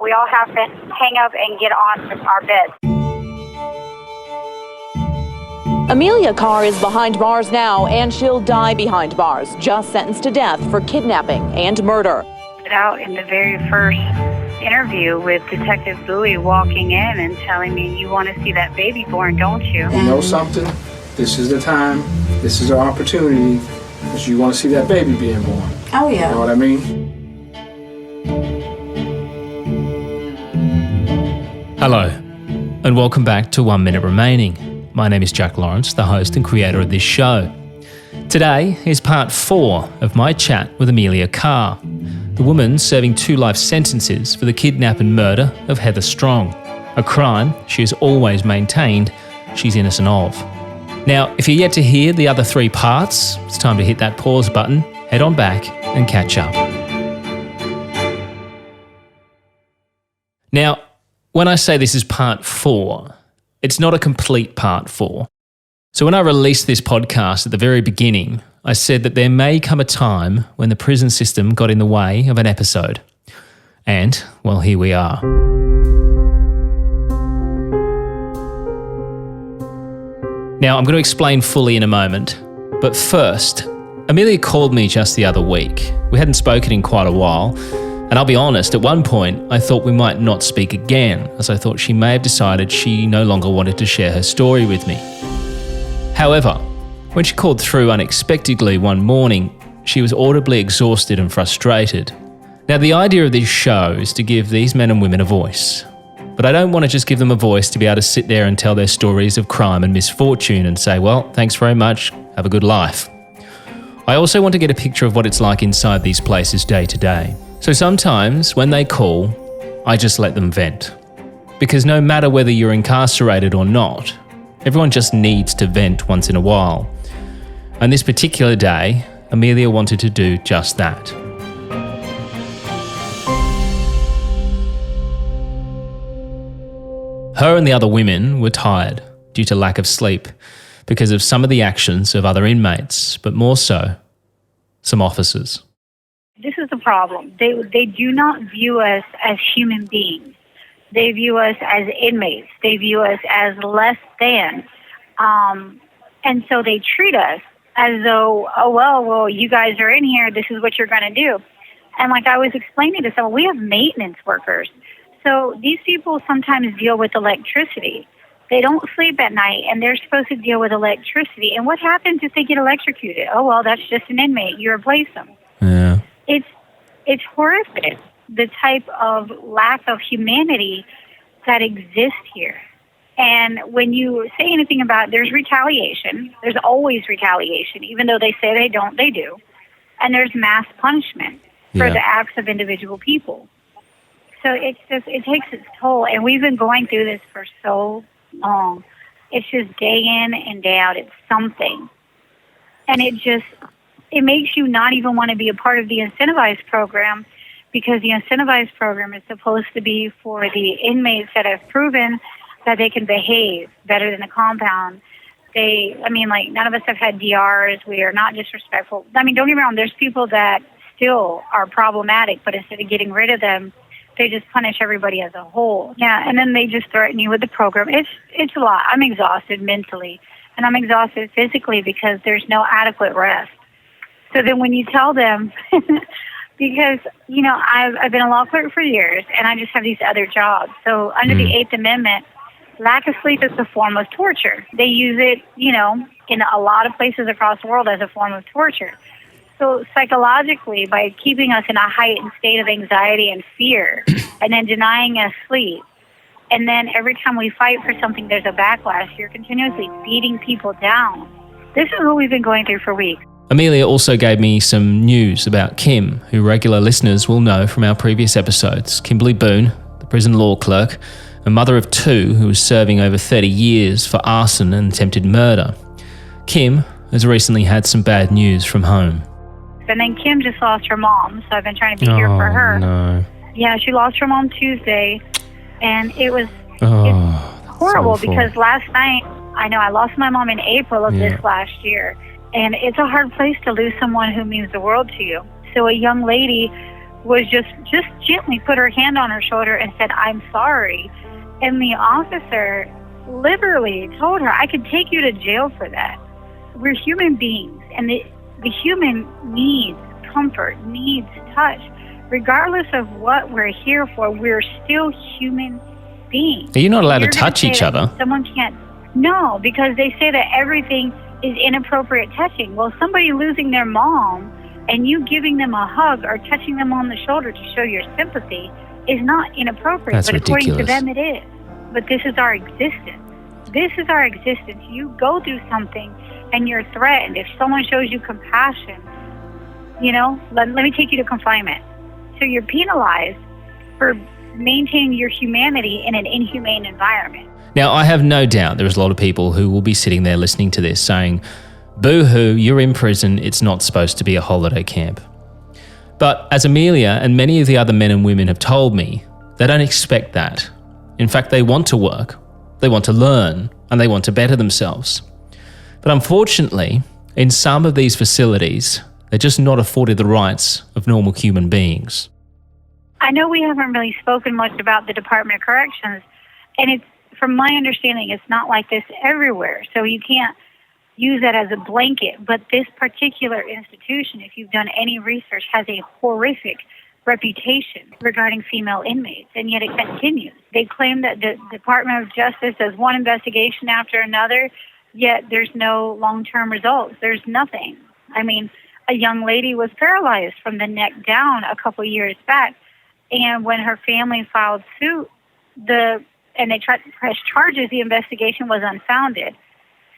We all have to hang up and get on with our beds. Emilia Carr is behind bars now, and she'll die behind bars, just sentenced to death for kidnapping and murder. Out in the very first interview with Detective Bowie walking in and telling me, you want to see that baby born, don't you? You know something? This is the time. This is our opportunity. Because you want to see that baby being born. Oh, yeah. You know what I mean? Hello, and welcome back to 1 Minute Remaining. My name is Jack Lawrence, the host and creator of this show. Today is part 4 of my chat with Emilia Carr, the woman serving 2 life sentences for the kidnap and murder of Heather Strong, a crime she has always maintained she's innocent of. Now, if you're yet to hear the other 3 parts, it's time to hit that pause button, head on back and catch up. Now, when I say this is part 4, it's not a complete part 4. So when I released this podcast at the very beginning, I said that there may come a time when the prison system got in the way of an episode. And, well, here we are. Now, I'm going to explain fully in a moment. But first, Amelia called me just the other week. We hadn't spoken in quite a while. And I'll be honest, at one point, I thought we might not speak again, as I thought she may have decided she no longer wanted to share her story with me. However, when she called through unexpectedly one morning, she was audibly exhausted and frustrated. Now, the idea of this show is to give these men and women a voice. But I don't want to just give them a voice to be able to sit there and tell their stories of crime and misfortune and say, well, thanks very much, have a good life. I also want to get a picture of what it's like inside these places day to day. So sometimes, when they call, I just let them vent. Because no matter whether you're incarcerated or not, everyone just needs to vent once in a while. And this particular day, Amelia wanted to do just that. Her and the other women were tired due to lack of sleep because of some of the actions of other inmates, but more so, some officers. This is the problem. They do not view us as human beings. They view us as inmates. They view us as less than. And so they treat us as though, oh, well, you guys are in here. This is what you're going to do. And like I was explaining to someone, we have maintenance workers. So these people sometimes deal with electricity. They don't sleep at night, and they're supposed to deal with electricity. And what happens if they get electrocuted? Oh, well, that's just an inmate. You replace them. Yeah. It's horrific, the type of lack of humanity that exists here. And when you say anything about there's retaliation, there's always retaliation, even though they say they don't, they do. And there's mass punishment for the acts of individual people. So it takes its toll. And we've been going through this for so long. It's just day in and day out. It's something. And it makes you not even want to be a part of the incentivized program, because the incentivized program is supposed to be for the inmates that have proven that they can behave better than the compound. None of us have had DRs. We are not disrespectful. Don't get me wrong. There's people that still are problematic, but instead of getting rid of them, they just punish everybody as a whole. Yeah, and then they just threaten you with the program. It's a lot. I'm exhausted mentally, and I'm exhausted physically because there's no adequate rest. So then when you tell them, because, I've been a law clerk for years, and I just have these other jobs. So under the 8th Amendment, lack of sleep is a form of torture. They use it, in a lot of places across the world as a form of torture. So psychologically, by keeping us in a heightened state of anxiety and fear, and then denying us sleep, and then every time we fight for something, there's a backlash. You're continuously beating people down. This is what we've been going through for weeks. Amelia also gave me some news about Kim, who regular listeners will know from our previous episodes. Kimberly Boone, the prison law clerk, a mother of 2 who was serving over 30 years for arson and attempted murder. Kim has recently had some bad news from home. And then Kim just lost her mom, so I've been trying to be here for her. No. Yeah, she lost her mom Tuesday, and it's horrible because last night, I lost my mom in April of this last year, and it's a hard place to lose someone who means the world to you. So a young lady was just gently put her hand on her shoulder and said, "I'm sorry." And the officer literally told her, "I could take you to jail for that." We're human beings, and the human needs comfort, needs touch. Regardless of what we're here for, we're still human beings. You're not allowed to touch each other. Someone can't. No, because they say that everything is inappropriate touching. Well, somebody losing their mom and you giving them a hug or touching them on the shoulder to show your sympathy is not inappropriate. That's but ridiculous. According to them, it is. But this is our existence. This is our existence. You go through something and you're threatened. If someone shows you compassion, let me take you to confinement. So you're penalized for maintaining your humanity in an inhumane environment. Now, I have no doubt there's a lot of people who will be sitting there listening to this saying, "Boo-hoo, you're in prison, it's not supposed to be a holiday camp." But as Amelia and many of the other men and women have told me, they don't expect that. In fact, they want to work, they want to learn, and they want to better themselves. But unfortunately, in some of these facilities, they're just not afforded the rights of normal human beings. I know we haven't really spoken much about the Department of Corrections, and it's, from my understanding, it's not like this everywhere. So you can't use that as a blanket. But this particular institution, if you've done any research, has a horrific reputation regarding female inmates, and yet it continues. They claim that the Department of Justice does one investigation after another, yet there's no long-term results. There's nothing. I mean, a young lady was paralyzed from the neck down a couple years back, and when her family filed suit, and they tried to press charges, the investigation was unfounded.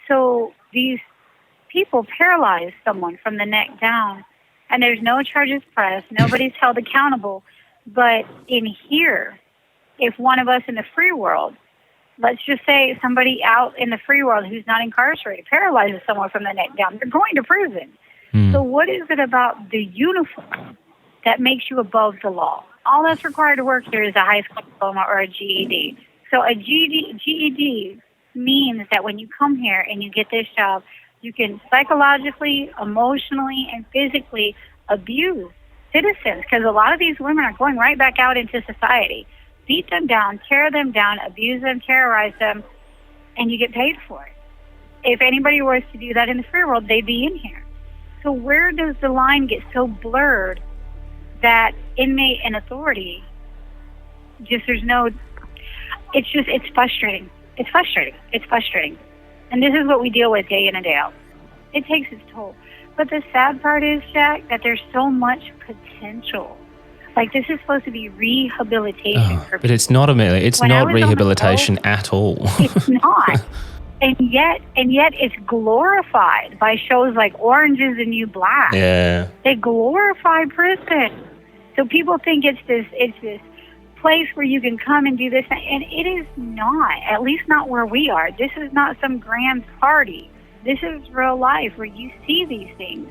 So these people paralyzed someone from the neck down, and there's no charges pressed, nobody's held accountable. But in here, if one of us in the free world, let's just say somebody out in the free world who's not incarcerated, paralyzes someone from the neck down, they're going to prison. So what is it about the uniform that makes you above the law? All that's required to work here is a high school diploma or a GED. So a GED means that when you come here and you get this job, you can psychologically, emotionally, and physically abuse citizens, because a lot of these women are going right back out into society. Beat them down, tear them down, abuse them, terrorize them, and you get paid for it. If anybody was to do that in the free world, they'd be in here. So where does the line get so blurred that inmate and authority it's frustrating. It's frustrating. And this is what we deal with day in and day out. It takes its toll. But the sad part is, Jack, that there's so much potential. Like, this is supposed to be rehabilitation for people. But it's not, Amelia. It's not rehabilitation at all. It's not. And yet it's glorified by shows like Orange is the New Black. Yeah. They glorify prison. So people think it's this place where you can come and do this, and it is not, at least not where we are. This is not some grand party. This is real life where you see these things.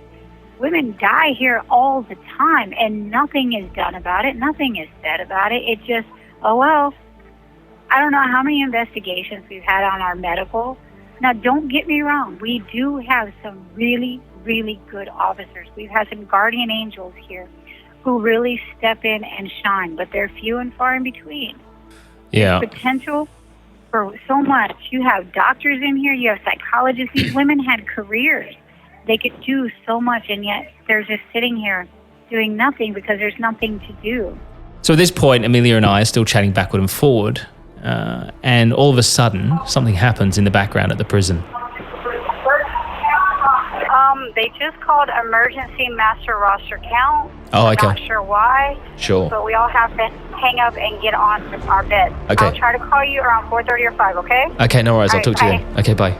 Women die here all the time, and nothing is done about it. Nothing is said about it. It's just, oh, well, I don't know how many investigations we've had on our medical. Now, don't get me wrong. We do have some really, really good officers. We've had some guardian angels here who really step in and shine, but they're few and far in between. Yeah. There's potential for so much. You have doctors in here. You have psychologists. These women had careers. They could do so much, and yet they're just sitting here doing nothing because there's nothing to do. So at this point, Amelia and I are still chatting backward and forward, and all of a sudden, something happens in the background at the prison. They just called emergency master roster count. Oh, okay. I'm not sure why. Sure. But we all have to hang up and get on our beds. Okay. I'll try to call you around 4:30 or 5, okay? Okay, no worries. I'll talk to you then. Okay, bye.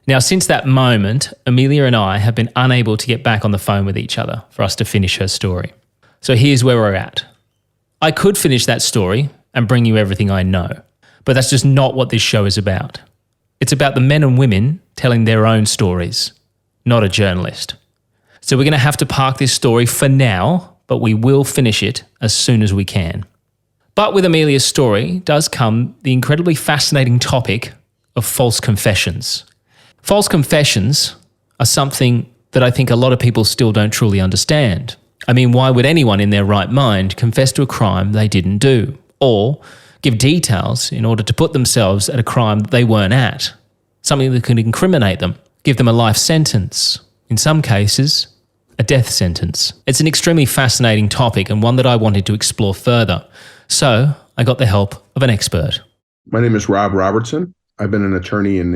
Now, since that moment, Amelia and I have been unable to get back on the phone with each other for us to finish her story. So here's where we're at. I could finish that story and bring you everything I know, but that's just not what this show is about. It's about the men and women telling their own stories, not a journalist. So we're going to have to park this story for now, but we will finish it as soon as we can. But with Amelia's story does come the incredibly fascinating topic of false confessions. False confessions are something that I think a lot of people still don't truly understand. I mean, why would anyone in their right mind confess to a crime they didn't do, or give details in order to put themselves at a crime that they weren't at? Something that could incriminate them, give them a life sentence, in some cases, a death sentence. It's an extremely fascinating topic and one that I wanted to explore further. So I got the help of an expert. My name is Rob Robertson. I've been an attorney in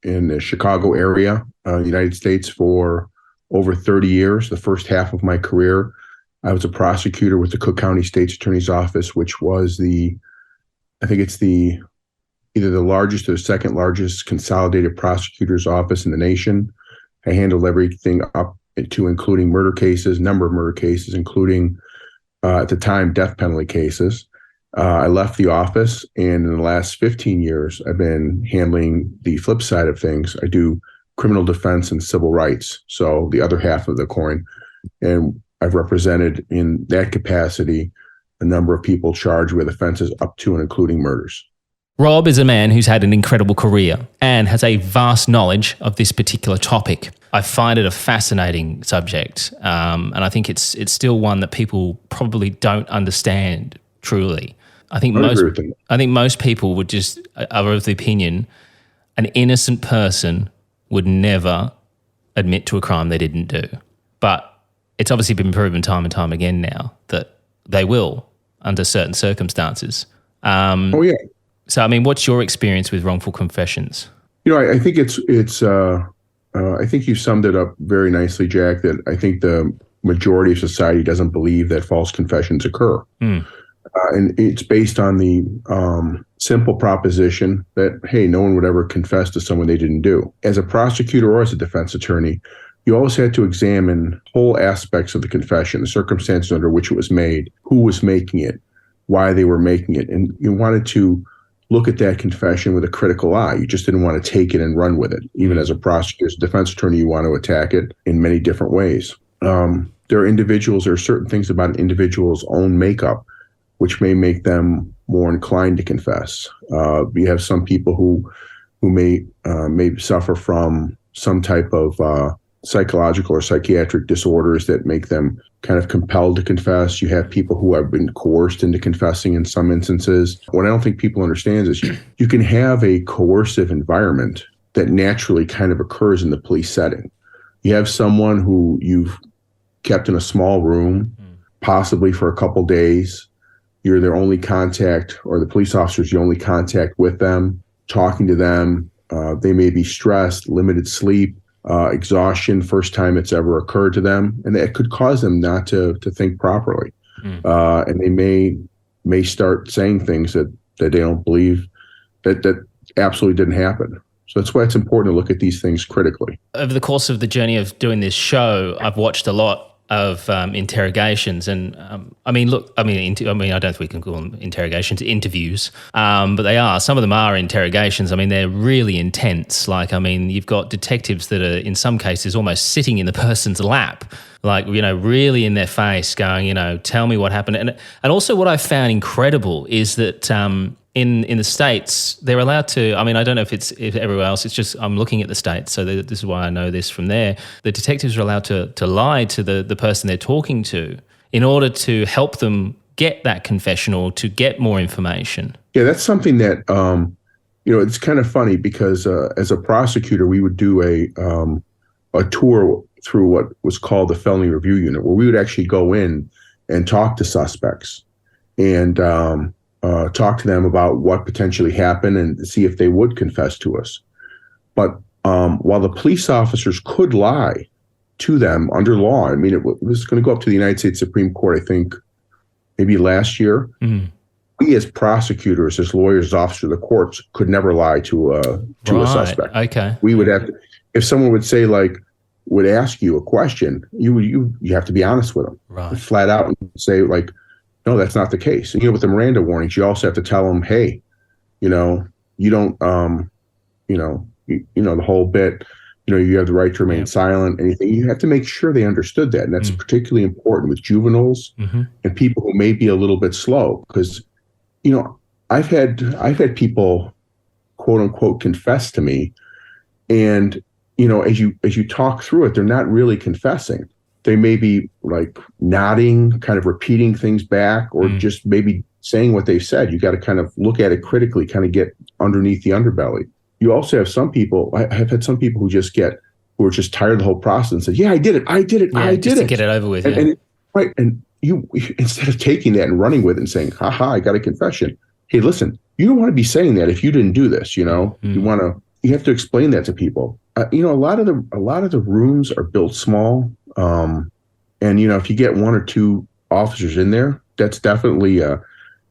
the Chicago area, United States, for over 30 years. The first half of my career, I was a prosecutor with the Cook County State's Attorney's Office, which was either the largest or the second largest consolidated prosecutor's office in the nation. I handled everything up to including murder cases, number of murder cases, including at the time death penalty cases. I left the office, and in the last 15 years, I've been handling the flip side of things. I do criminal defense and civil rights, so the other half of the coin. And I've represented in that capacity a number of people charged with offenses up to and including murders. Rob is a man who's had an incredible career and has a vast knowledge of this particular topic. I find it a fascinating subject, and I think it's still one that people probably don't understand truly. I think most people would just are of the opinion an innocent person would never admit to a crime they didn't do. But it's obviously been proven time and time again now that they will under certain circumstances. Oh, yeah. So, I mean, what's your experience with wrongful confessions? I think I think you summed it up very nicely, Jack, that I think the majority of society doesn't believe that false confessions occur. And it's based on the simple proposition that, hey, no one would ever confess to someone they didn't do. As a prosecutor or as a defense attorney, you always had to examine whole aspects of the confession, the circumstances under which it was made, who was making it, why they were making it. And you wanted to look at that confession with a critical eye. You just didn't want to take it and run with it. Even as a prosecutor, as a defense attorney, you want to attack it in many different ways. There are certain things about an individual's own makeup which may make them more inclined to confess. You have some people who may suffer from some type of psychological or psychiatric disorders that make them kind of compelled to confess. You have people who have been coerced into confessing in some instances. What I don't think people understand is you can have a coercive environment that naturally kind of occurs in the police setting. You have someone who you've kept in a small room, possibly for a couple days. You're their only contact, or the police officer's your only contact with them, talking to them. They may be stressed, limited sleep, exhaustion, first time it's ever occurred to them, and that could cause them not to think properly. And they may start saying things that they don't believe that absolutely didn't happen. So that's why it's important to look at these things critically. Over the course of the journey of doing this show, I've watched a lot of interrogations, and I don't think we can call them interrogations, interviews, but they are. Some of them are interrogations. I mean, they're really intense. You've got detectives that are, in some cases, almost sitting in the person's lap, really in their face, going, tell me what happened. And also, what I found incredible is that in the States, they're allowed to, I don't know if everywhere else, it's just I'm looking at the States, so this is why I know this from there. The detectives are allowed to lie to the person they're talking to in order to help them get that confession or to get more information. Yeah, that's something that, it's kind of funny because as a prosecutor, we would do a tour through what was called the felony review unit, where we would actually go in and talk to suspects and talk to them about what potentially happened and see if they would confess to us. But while the police officers could lie to them under law, it was going to go up to the United States Supreme Court, I think, maybe last year. We as prosecutors, as lawyers, as officers of the courts, could never lie to a suspect. Okay. We would have to, if someone would say, would ask you a question, you have to be honest with them. Right. Flat out and say, no, that's not the case. And, with the Miranda warnings, you also have to tell them, hey, you don't, the whole bit, you have the right to remain silent, anything. You have to make sure they understood that. And that's particularly important with juveniles and people who may be a little bit slow. Because, I've had people, quote unquote, confess to me. And as you talk through it, they're not really confessing. They may be like nodding, kind of repeating things back, or just maybe saying what they've said. You got to kind of look at it critically, kind of get underneath the underbelly. You also have some people, I have had some people who are just tired of the whole process and said, yeah, I did it. Just to get it over with. And you, instead of taking that and running with it and saying, haha, I got a confession. Hey, listen, you don't want to be saying that if you didn't do this, you have to explain that to people. A lot of the rooms are built small. And if you get one or two officers in there, that's definitely going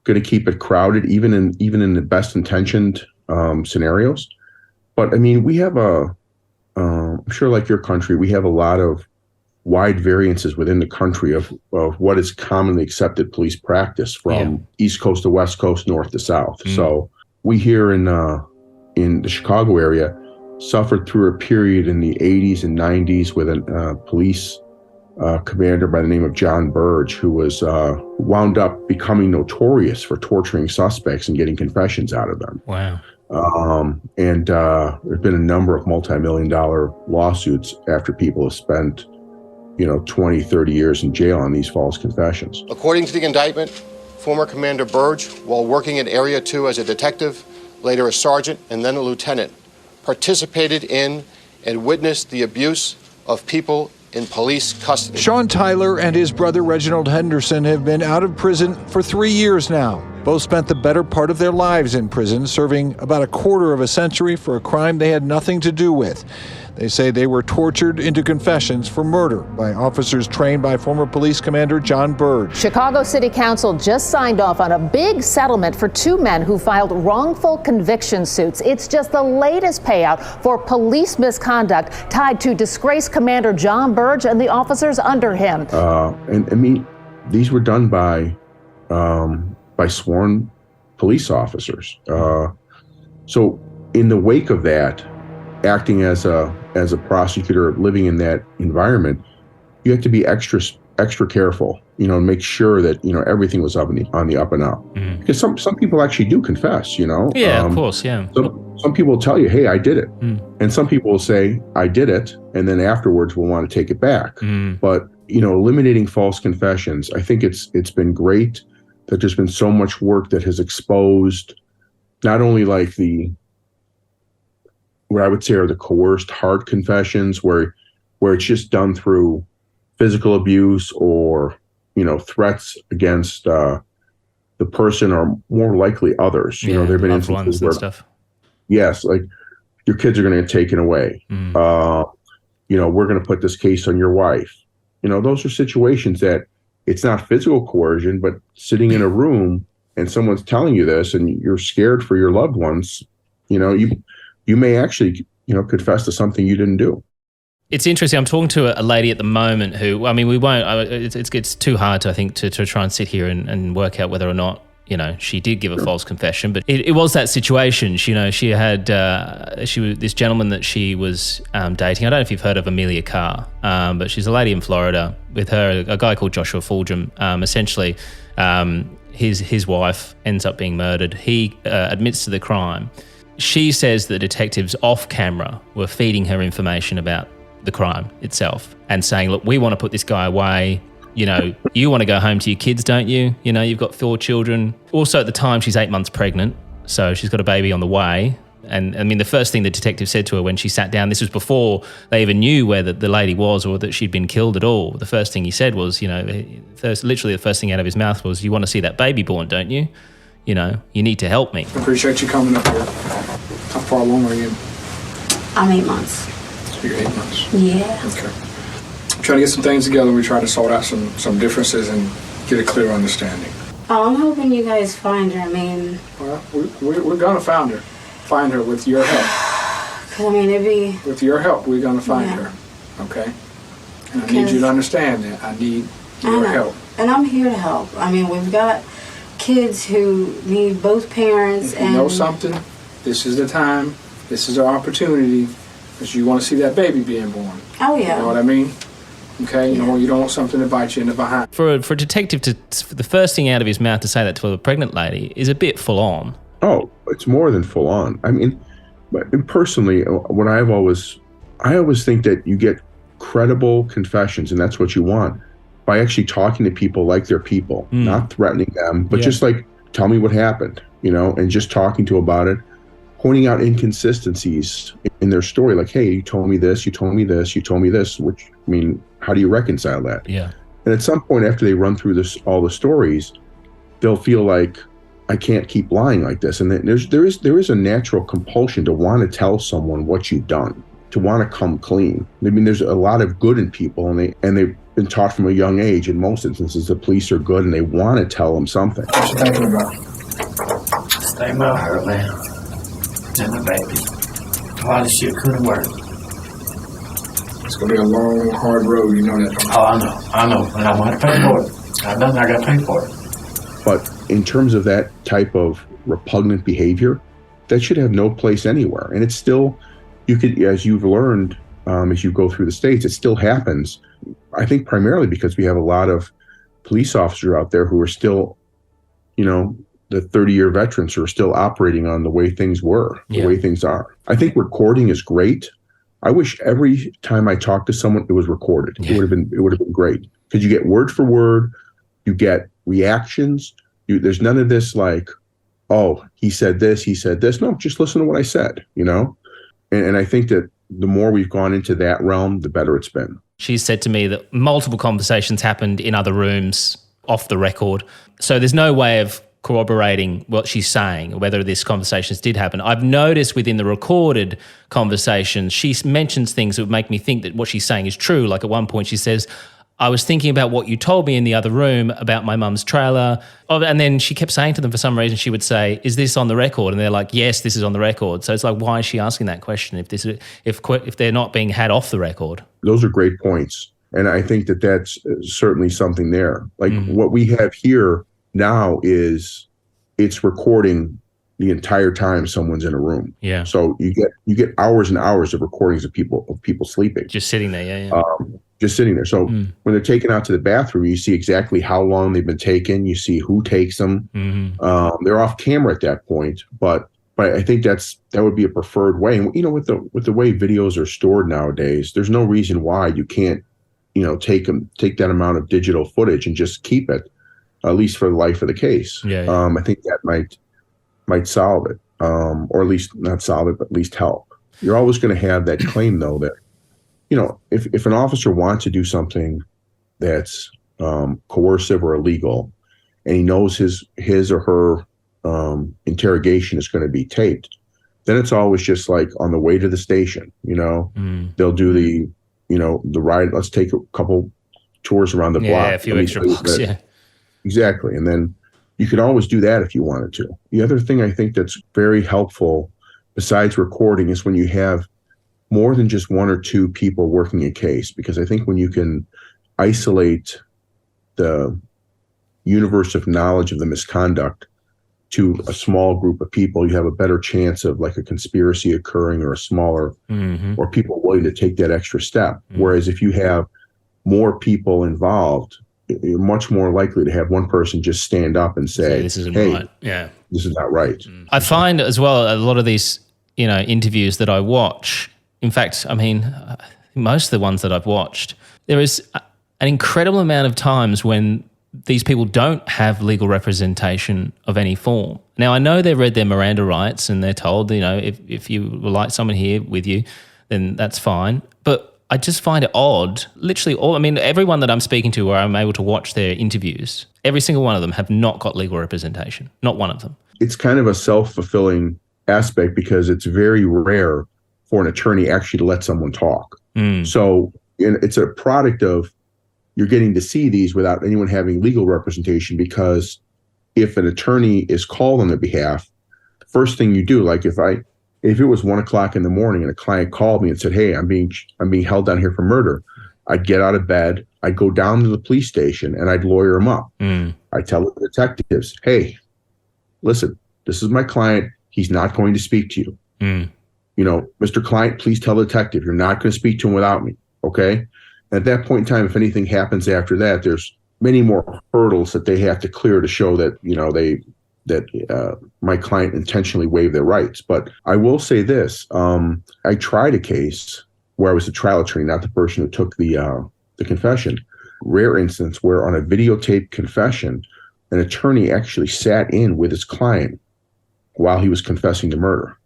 to keep it crowded, even in the best intentioned scenarios. But I mean, we have I'm sure like your country, we have a lot of wide variances within the country of what is commonly accepted police practice from East Coast to West Coast, North to South. So we here in the Chicago area suffered through a period in the 80s and 90s with a police commander by the name of John Burge, who was wound up becoming notorious for torturing suspects and getting confessions out of them. Wow. And there's been a number of multi-million-dollar lawsuits after people have spent 20, 30 years in jail on these false confessions. According to the indictment, former Commander Burge, while working in Area 2 as a detective, later a sergeant and then a lieutenant, participated in and witnessed the abuse of people in police custody. Sean Tyler and his brother Reginald Henderson have been out of prison for 3 years now. Both spent the better part of their lives in prison, serving about a quarter of a century for a crime they had nothing to do with. They say they were tortured into confessions for murder by officers trained by former police commander John Burge. Chicago City Council just signed off on a big settlement for two men who filed wrongful conviction suits. It's just the latest payout for police misconduct tied to disgraced Commander John Burge and the officers under him. And I mean, these were done by sworn police officers. So in the wake of that, acting as a prosecutor living in that environment, you have to be extra careful, and make sure that everything was on the up and up. Because some people actually do confess, Yeah, of course, yeah. Some people will tell you, hey, I did it. And some people will say, I did it, and then afterwards will want to take it back. But eliminating false confessions, I think it's been great that there's been so much work that has exposed not only like what I would say are the coerced hard confessions where it's just done through physical abuse or, threats against the person or more likely others. There have been instances where, stuff. Yes, like your kids are going to get taken away. We're going to put this case on your wife. Those are situations that it's not physical coercion, but sitting in a room and someone's telling you this and you're scared for your loved ones, you may actually, confess to something you didn't do. It's interesting. I'm talking to a lady at the moment who, I mean, we won't, it's too hard to, I think, to try and sit here and work out whether or not, she did give a false confession, but it was that situation. She had, this gentleman that she was dating. I don't know if you've heard of Emilia Carr, but she's a lady in Florida with her, a guy called Joshua Fulgham. Essentially, his wife ends up being murdered. He admits to the crime. She says that detectives off camera were feeding her information about the crime itself and saying, look, we want to put this guy away. You want to go home to your kids, don't you? You've got 4 children. Also at the time, she's 8 months pregnant. So she's got a baby on the way. And I mean, the first thing the detective said to her when she sat down, this was before they even knew where the lady was or that she'd been killed at all. The first thing he said was, literally the first thing out of his mouth was, you want to see that baby born, don't you? You need to help me. I appreciate you coming up here. How far along are you? I'm 8 months. So you're 8 months? Yeah. Okay. Trying to get some things together. We try to sort out some differences and get a clear understanding. Oh, I'm hoping you guys find her. I mean... Well, we're going to find her with your help. Because, I mean, it'd be... With your help, we're going to find her. Okay? And I need you to understand that. I need your help. And I'm here to help. I mean, we've got kids who need both parents. If you know something, this is the time, this is our opportunity, because you want to see that baby being born. Oh, yeah. You know what I mean? Okay, you don't want something to bite you in the behind. For a detective for the first thing out of his mouth to say that to a pregnant lady is a bit full on. Oh, it's more than full on. I mean, personally, what I've always I always think that you get credible confessions, and that's what you want, by actually talking to people like they're people, not threatening them, but just like, tell me what happened, and just talking to about it, pointing out inconsistencies in their story. Like, hey, you told me this, you told me this, you told me this, which, how do you reconcile that? Yeah. And at some point after they run through all the stories, they'll feel like, I can't keep lying like this. And then there is a natural compulsion to want to tell someone what you've done, to want to come clean. There's a lot of good in people, and they've been taught from a young age, in most instances, the police are good and they want to tell them something. What you thinking about? Stay my heart, man. And my baby. A lot of shit couldn't work. It's gonna be a long, hard road, you know that. Oh, I know. And I want to pay for it. I got to pay for it. But in terms of that type of repugnant behavior, that should have no place anywhere. And it's still, you could, as you've learned, as you go through the states, it still happens. I think primarily because we have a lot of police officers out there who are still, the 30-year veterans who are still operating on the way things were, the way things are. I think recording is great. I wish every time I talk to someone, it was recorded. It would have been great, because you get word for word, you get reactions. There's none of this like, oh, he said this. No, just listen to what I said, And I think that the more we've gone into that realm, the better it's been. She said to me that multiple conversations happened in other rooms off the record. So there's no way of corroborating what she's saying, whether these conversations did happen. I've noticed within the recorded conversations, she mentions things that would make me think that what she's saying is true. Like at one point she says, I was thinking about what you told me in the other room about my mum's trailer. And then she kept saying to them, for some reason, she would say, is this on the record? And they're like, yes, this is on the record. So it's like, why is she asking that question if they're not being had off the record? Those are great points. And I think that that's certainly something there. Like what we have here now is it's recording the entire time someone's in a room. Yeah. So you get hours and hours of recordings of people sleeping. Just sitting there, yeah. Just sitting there. So when they're taken out to the bathroom, you see exactly how long they've been taken. You see who takes them. They're off camera at that point, but I think that would be a preferred way. And with the way videos are stored nowadays, there's no reason why you can't take that amount of digital footage and just keep it, at least for the life of the case. Yeah. I think that might solve it, or at least not solve it, but at least help. You're always going to have that claim, though, that if an officer wants to do something that's coercive or illegal, and he knows his or her interrogation is going to be taped, then it's always just like on the way to the station. They'll do the ride. Let's take a couple tours around the block. Yeah, a few extra blocks. Yeah, exactly. And then you could always do that if you wanted to. The other thing I think that's very helpful, besides recording, is when you have more than just one or two people working a case, because I think when you can isolate the universe of knowledge of the misconduct to a small group of people, you have a better chance of like a conspiracy occurring, or a smaller, or people willing to take that extra step. Whereas if you have more people involved, you're much more likely to have one person just stand up and say, this isn't hey, right. Yeah, this is not right. I find as well, a lot of these, interviews that I watch, in fact, most of the ones that I've watched, there is an incredible amount of times when these people don't have legal representation of any form. Now, I know they've read their Miranda rights and they're told, if you would like someone here with you, then that's fine. But I just find it odd. Literally everyone that I'm speaking to where I'm able to watch their interviews, every single one of them have not got legal representation. Not one of them. It's kind of a self-fulfilling aspect, because it's very rare for an attorney actually to let someone talk. So it's a product of you're getting to see these without anyone having legal representation, because if an attorney is called on their behalf, the first thing you do, like if it was 1 o'clock in the morning and a client called me and said, hey, I'm being held down here for murder, I'd get out of bed, I'd go down to the police station and I'd lawyer him up. I'd tell the detectives, hey, listen, this is my client. He's not going to speak to you. Mr. Client, please tell the detective you're not going to speak to him without me. Okay. At that point in time, if anything happens after that, there's many more hurdles that they have to clear to show that, my client intentionally waived their rights. But I will say this, I tried a case where I was the trial attorney, not the person who took the confession. Rare instance where on a videotaped confession, an attorney actually sat in with his client while he was confessing to murder.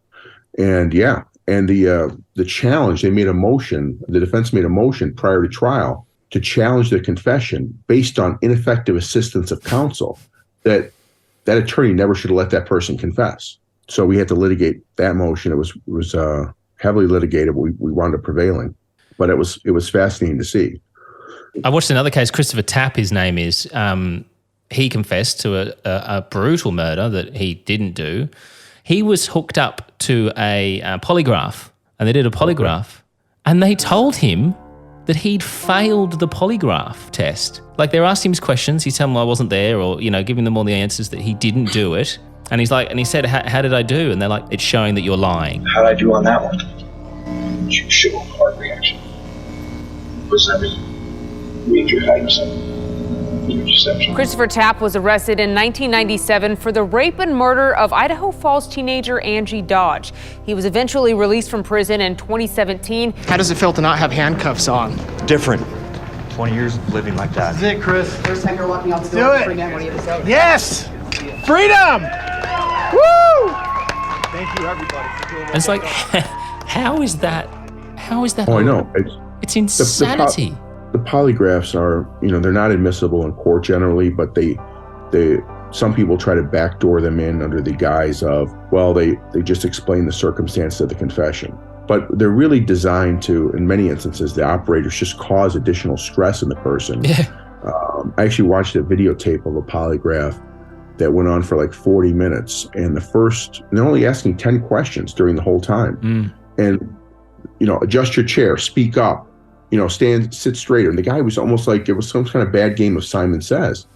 And the challenge, they made a motion, the defense made a motion prior to trial to challenge the confession based on ineffective assistance of counsel, that attorney never should have let that person confess. So we had to litigate that motion. It was heavily litigated, but we wound up prevailing. But it was fascinating to see. I watched another case, Christopher Tapp, his name is. He confessed to a brutal murder that he didn't do. He was hooked up to a polygraph, and they did a polygraph, and they told him that he'd failed the polygraph test. Like, they were asking him questions, he'd tell them I wasn't there, or, giving them all the answers that he didn't do it. And he said, how did I do? And they're like, it's showing that you're lying. How did I do on that one? You show a heart reaction. Was everything major heights and your deception? Christopher Tapp was arrested in 1997 for the rape and murder of Idaho Falls teenager Angie Dodge. He was eventually released from prison in 2017. How does it feel to not have handcuffs on? Different. 20 years of living like that. This is it, Chris. First time you're walking out the door. Do it. Yes! Freedom! Woo! Thank you, everybody, for doing. It's like, how is that? Oh, I know. It's insanity. The polygraphs are, they're not admissible in court generally, but some people try to backdoor them in under the guise of, well, they just explain the circumstance of the confession. But they're really designed to, in many instances, the operators just cause additional stress in the person. Yeah. I actually watched a videotape of a polygraph that went on for like 40 minutes. And they're only asking 10 questions during the whole time. And, adjust your chair, speak up, sit straighter. And the guy was almost like it was some kind of bad game of Simon Says.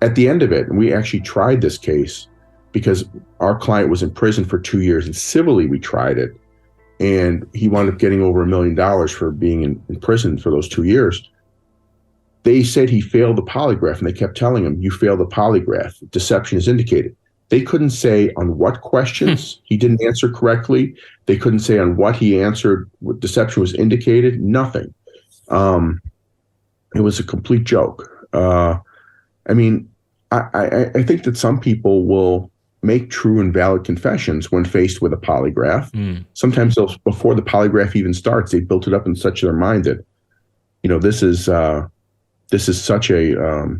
At the end of it, and we actually tried this case because our client was in prison for 2 years, and civilly we tried it. And he wound up getting over $1 million for being in prison for those 2 years. They said he failed the polygraph, and they kept telling him, you failed the polygraph. Deception is indicated. They couldn't say on what questions he didn't answer correctly. They couldn't say on what he answered, what deception was indicated, nothing. It was a complete joke. I think that some people will make true and valid confessions when faced with a polygraph. Sometimes before the polygraph even starts, they built it up in such their mind that, this is such a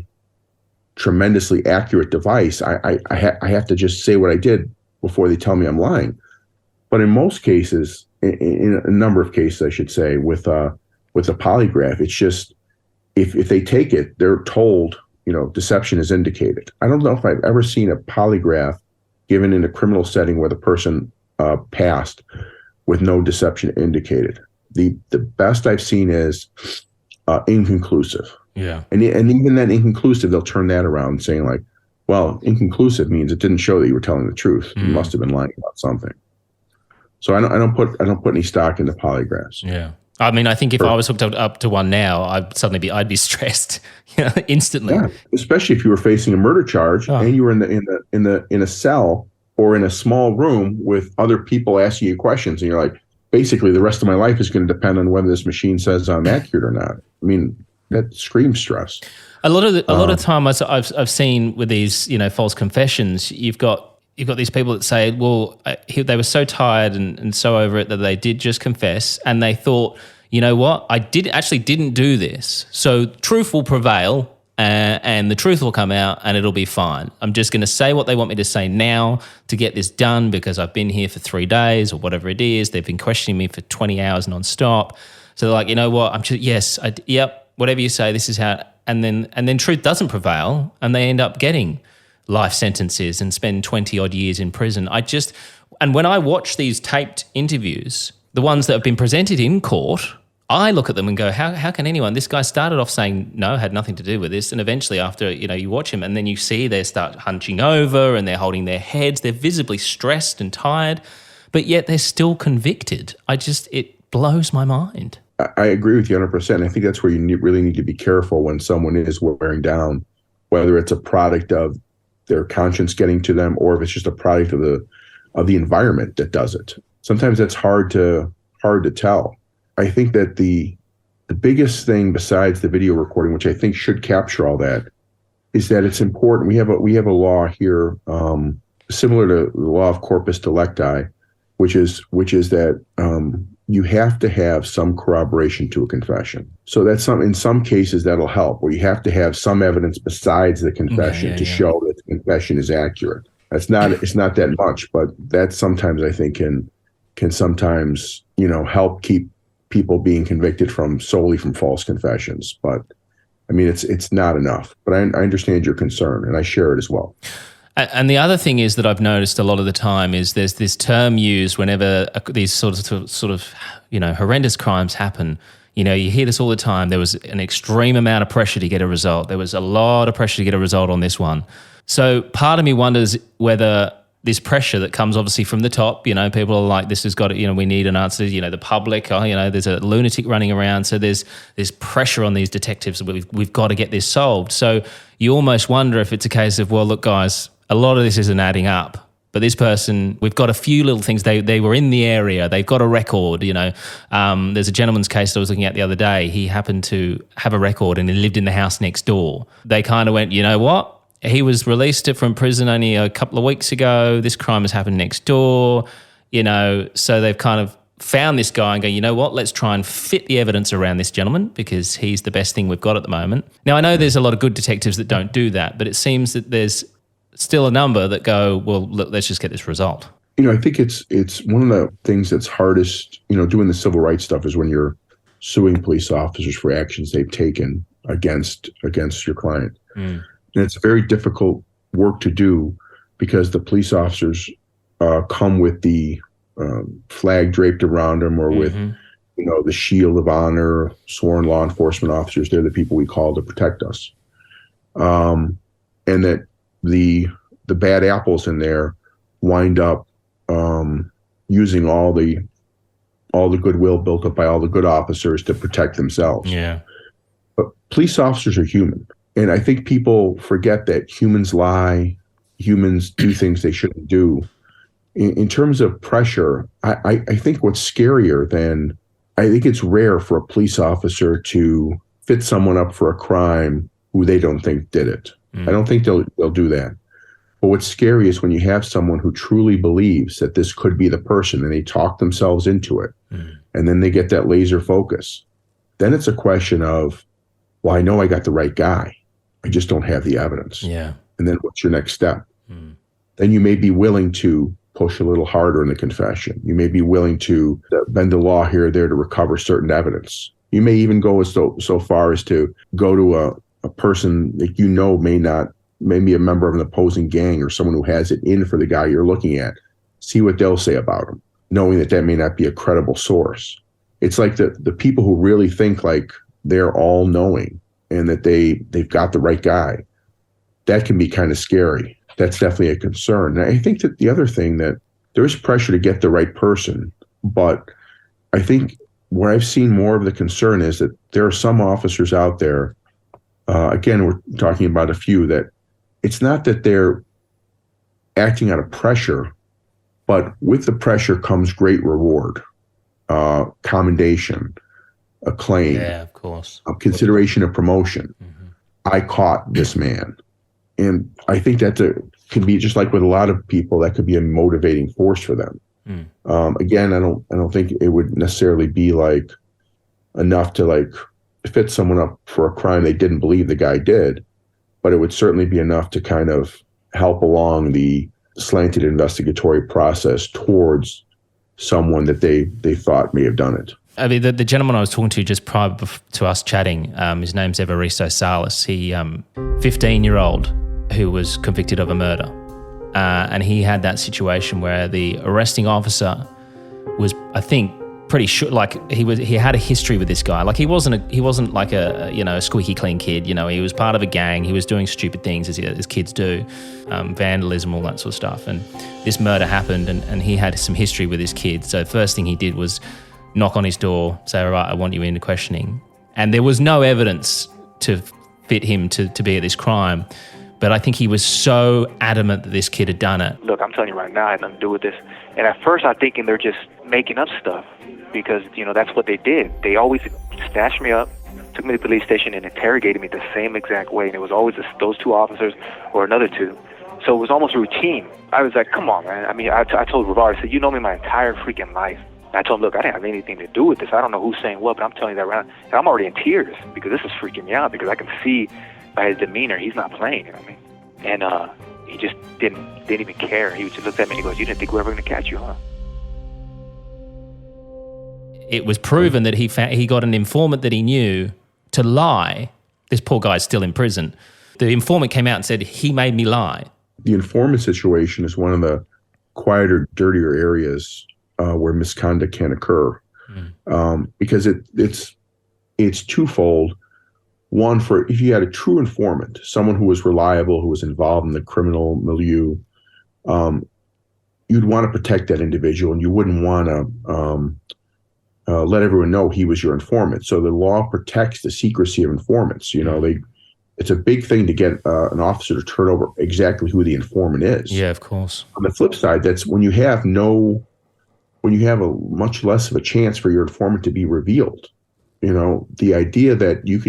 tremendously accurate device. I have to just say what I did before they tell me I'm lying. But in most cases, in a number of cases, I should say, with a polygraph, it's just if they take it, they're told, deception is indicated. I don't know if I've ever seen a polygraph given in a criminal setting where the person passed with no deception indicated. The best I've seen is inconclusive. Yeah. And even then inconclusive, they'll turn that around saying like, well, inconclusive means it didn't show that you were telling the truth. You must have been lying about something. So I don't put any stock into polygraphs. Yeah. I mean, I think if I was hooked up to one now, I'd be stressed, instantly. Yeah, especially if you were facing a murder charge and you were in a cell or in a small room with other people asking you questions, and you're like, basically, the rest of my life is going to depend on whether this machine says I'm accurate or not. I mean, that screams stress. A lot of time I've seen with these false confessions, you've got these people that say, well, they were so tired and so over it that they did just confess, and they thought, you know what, I didn't do this, so truth will prevail, and the truth will come out, and it'll be fine. I'm just going to say what they want me to say now to get this done because I've been here for 3 days or whatever it is. They've been questioning me for 20 hours nonstop. So they're like, you know what, whatever you say, this is how. And then truth doesn't prevail, and they end up getting life sentences and spend 20 odd years in prison. And when I watch these taped interviews, the ones that have been presented in court, I look at them and go, how can anyone? This guy started off saying no, had nothing to do with this, and eventually after you watch him, and then you see they start hunching over and they're holding their heads, they're visibly stressed and tired, but yet they're still convicted. It blows my mind. I agree with you 100%. I think that's where you really need to be careful when someone is wearing down, whether it's a product of their conscience getting to them or if it's just a product of the environment that does it. Sometimes that's hard to tell. I think that the biggest thing besides the video recording, which I think should capture all that, is that it's important. We have a law here similar to the law of corpus delicti, which is that you have to have some corroboration to a confession. So that's in some cases that'll help, where you have to have some evidence besides the confession to show that the confession is accurate. It's not that much, but that sometimes I think can sometimes, help keep people being convicted solely from false confessions. But I mean, it's not enough. But I understand your concern, and I share it as well. And the other thing is that I've noticed a lot of the time is there's this term used whenever these sort of horrendous crimes happen. You hear this all the time. There was an extreme amount of pressure to get a result. There was a lot of pressure to get a result on this one. So part of me wonders whether this pressure that comes obviously from the top, people are like, this has got to, we need an answer, the public, there's a lunatic running around. So there's pressure on these detectives. We've got to get this solved. So you almost wonder if it's a case of, well, look, guys, a lot of this isn't adding up. But this person, we've got a few little things. They were in the area. They've got a record, There's a gentleman's case that I was looking at the other day. He happened to have a record and he lived in the house next door. They kind of went, you know what? He was released from prison only a couple of weeks ago. This crime has happened next door, So they've kind of found this guy and go, you know what? Let's try and fit the evidence around this gentleman because he's the best thing we've got at the moment. Now, I know there's a lot of good detectives that don't do that, but it seems that there's still a number that go, well, look, let's just get this result. I think it's one of the things that's hardest, doing the civil rights stuff is when you're suing police officers for actions they've taken against your client. Mm. And it's very difficult work to do because the police officers come with the flag draped around them or with, the shield of honor, sworn law enforcement officers. They're the people we call to protect us. And that the bad apples in there wind up using all the goodwill built up by all the good officers to protect themselves. Yeah. But police officers are human. And I think people forget that humans lie, humans do things they shouldn't do. In terms of pressure, I think what's scarier than, I think it's rare for a police officer to fit someone up for a crime who they don't think did it. I don't think they'll do that. But what's scary is when you have someone who truly believes that this could be the person and they talk themselves into it, and then they get that laser focus. Then it's a question of, well, I know I got the right guy. I just don't have the evidence. Yeah. And then what's your next step? Then you may be willing to push a little harder in the confession. You may be willing to bend the law here or there to recover certain evidence. You may even go so far as to go to a person that may be a member of an opposing gang or someone who has it in for the guy you're looking at, see what they'll say about him, knowing that may not be a credible source. It's like the people who really think like they're all knowing and that they've got the right guy. That can be kind of scary. That's definitely a concern. And I think that the other thing that there is pressure to get the right person, but I think where I've seen more of the concern is that there are some officers out there, again, we're talking about a few, that it's not that they're acting out of pressure, but with the pressure comes great reward, commendation, acclaim, yeah, of course, consideration of promotion. I caught this man. And I think that can be, just like with a lot of people, that could be a motivating force for them. Again, I don't think it would necessarily be like enough to like fit someone up for a crime they didn't believe the guy did, but it would certainly be enough to kind of help along the slanted investigatory process towards someone that they thought may have done it. I mean, the gentleman I was talking to just prior to us chatting, his name's Evaristo Salas. He, 15-year-old who was convicted of a murder. And he had that situation where the arresting officer was, I think, pretty sure, like he had a history with this guy. Like he wasn't like a squeaky clean kid. He was part of a gang. He was doing stupid things as kids do, vandalism, all that sort of stuff. And this murder happened, and he had some history with this kid. So the first thing he did was knock on his door, say, all right, I want you into questioning. And there was no evidence to fit him to be at this crime. But I think he was so adamant that this kid had done it. Look, I'm telling you right now, I had nothing to do with this. And at first I'm thinking they're just making up stuff because, that's what they did. They always snatched me up, took me to the police station and interrogated me the same exact way. And it was always those two officers or another two. So it was almost routine. I was like, come on, man. I mean, I told Rivard, I said, you know me my entire freaking life. And I told him, look, I didn't have anything to do with this. I don't know who's saying what, but I'm telling you that right now. And I'm already in tears because this is freaking me out because I can see by his demeanor, he's not playing, you know what I mean? And he just didn't even care. He just looked at me and he goes, you didn't think we were ever going to catch you, huh? It was proven that he got an informant that he knew to lie. This poor guy's still in prison. The informant came out and said, he made me lie. The informant situation is one of the quieter, dirtier areas where misconduct can occur, because it's twofold. One, if you had a true informant, someone who was reliable, who was involved in the criminal milieu, you'd want to protect that individual, and you wouldn't want to let everyone know he was your informant. So the law protects the secrecy of informants. It's a big thing to get an officer to turn over exactly who the informant is. Yeah, of course. On the flip side, that's when you have a much less of a chance for your informant to be revealed. The idea that you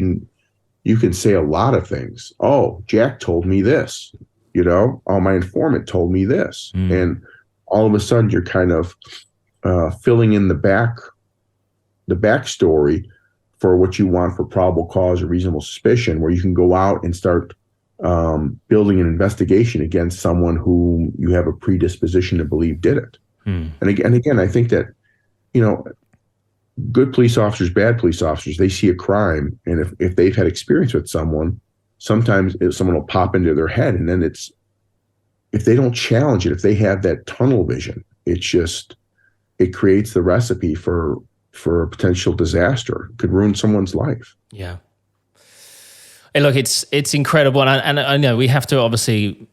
can say a lot of things. Oh, Jack told me this. Oh, my informant told me this. And all of a sudden you're kind of filling in the backstory for what you want for probable cause or reasonable suspicion, where you can go out and start building an investigation against someone whom you have a predisposition to believe did it. And again, I think that, good police officers, bad police officers, they see a crime, and if they've had experience with someone, sometimes someone will pop into their head, and then if they don't challenge it, if they have that tunnel vision, it creates the recipe for a potential disaster. It could ruin someone's life. Yeah. Hey, look, it's incredible, and I know we have to obviously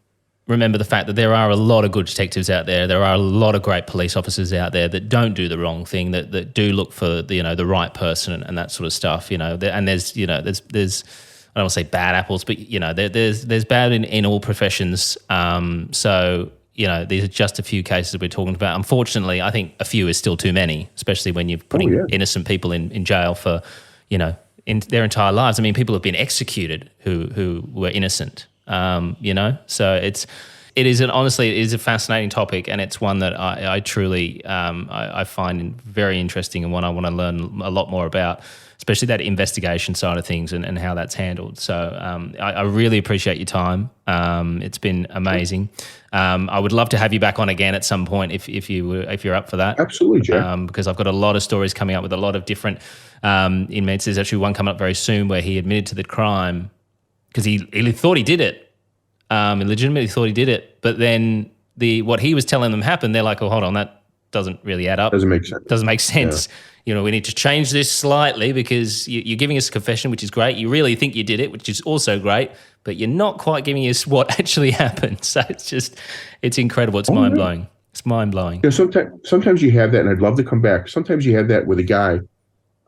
remember the fact that there are a lot of good detectives out there. There are a lot of great police officers out there that don't do the wrong thing, that do look for the right person and that sort of stuff. And there's I don't want to say bad apples, but there's bad in all professions. So these are just a few cases we're talking about. Unfortunately, I think a few is still too many, especially when you're putting innocent people in jail for in their entire lives. I mean, people have been executed who were innocent. So it is a fascinating topic, and it's one that I truly I find very interesting, and one I want to learn a lot more about, especially that investigation side of things and how that's handled. So I really appreciate your time. It's been amazing. I would love to have you back on again at some point if you're up for that. Absolutely, Jack. Because I've got a lot of stories coming up with a lot of different inmates. There's actually one coming up very soon where he admitted to the crime because he thought he did it. He legitimately thought he did it. But then what he was telling them happened. They're like, oh, hold on, that doesn't really add up. Doesn't make sense. Doesn't make sense. Yeah. We need to change this slightly because you're giving us a confession, which is great. You really think you did it, which is also great, but you're not quite giving us what actually happened. So it's incredible. It's mind-blowing. Yeah. It's mind-blowing. Sometimes you have that, and I'd love to come back. Sometimes you have that with a guy.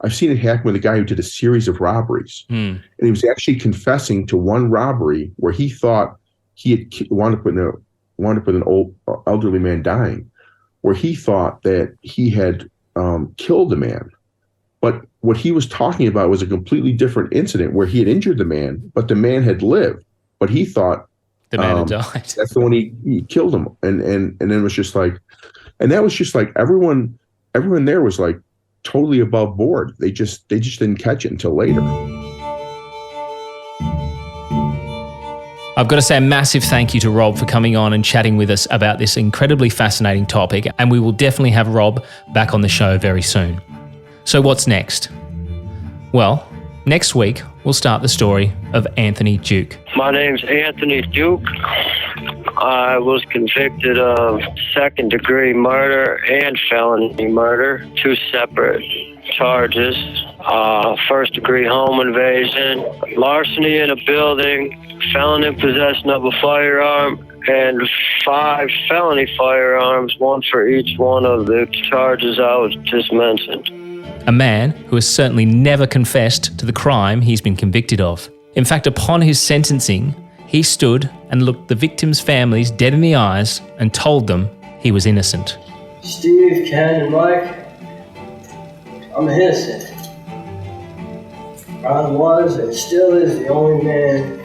I've seen it happen with a guy who did a series of robberies. And he was actually confessing to one robbery where he thought he had wound up with an old elderly man dying, where he thought that he had killed the man. But what he was talking about was a completely different incident where he had injured the man, but the man had lived. But he thought the man had died. That's the one he killed him. And then it was just like, and that was just like everyone there was like totally above board. They just didn't catch it until later. I've got to say a massive thank you to Rob for coming on and chatting with us about this incredibly fascinating topic, and we will definitely have Rob back on the show very soon. So what's next? Well, next week we'll start the story of Anthony Duke. My name's Anthony Duke. I was convicted of second-degree murder and felony murder, two separate charges. First-degree home invasion, larceny in a building, felon in possession of a firearm, and 5 felony firearms, one for each one of the charges I was just mentioned. A man who has certainly never confessed to the crime he's been convicted of. In fact, upon his sentencing, he stood and looked the victims' families dead in the eyes and told them he was innocent. Steve, Ken, and Mike, I'm innocent. Ron was and still is the only man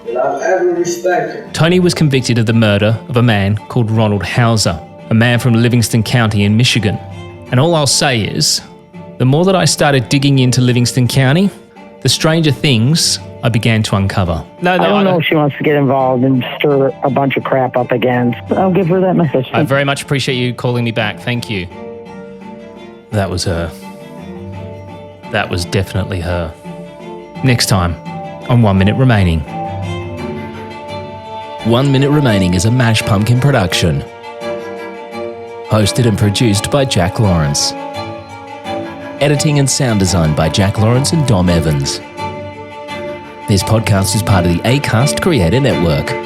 that I've ever respected. Tony was convicted of the murder of a man called Ronald Hauser, a man from Livingston County in Michigan. And all I'll say is, the more that I started digging into Livingston County, the stranger things I began to uncover. I don't know if she wants to get involved and stir a bunch of crap up again. I'll give her that message. I very much appreciate you calling me back. Thank you. That was her. That was definitely her. Next time on 1 Minute Remaining. 1 Minute Remaining is a Mash Pumpkin production. Hosted and produced by Jack Lawrence. Editing and sound design by Jack Lawrence and Dom Evans. This podcast is part of the Acast Creator Network.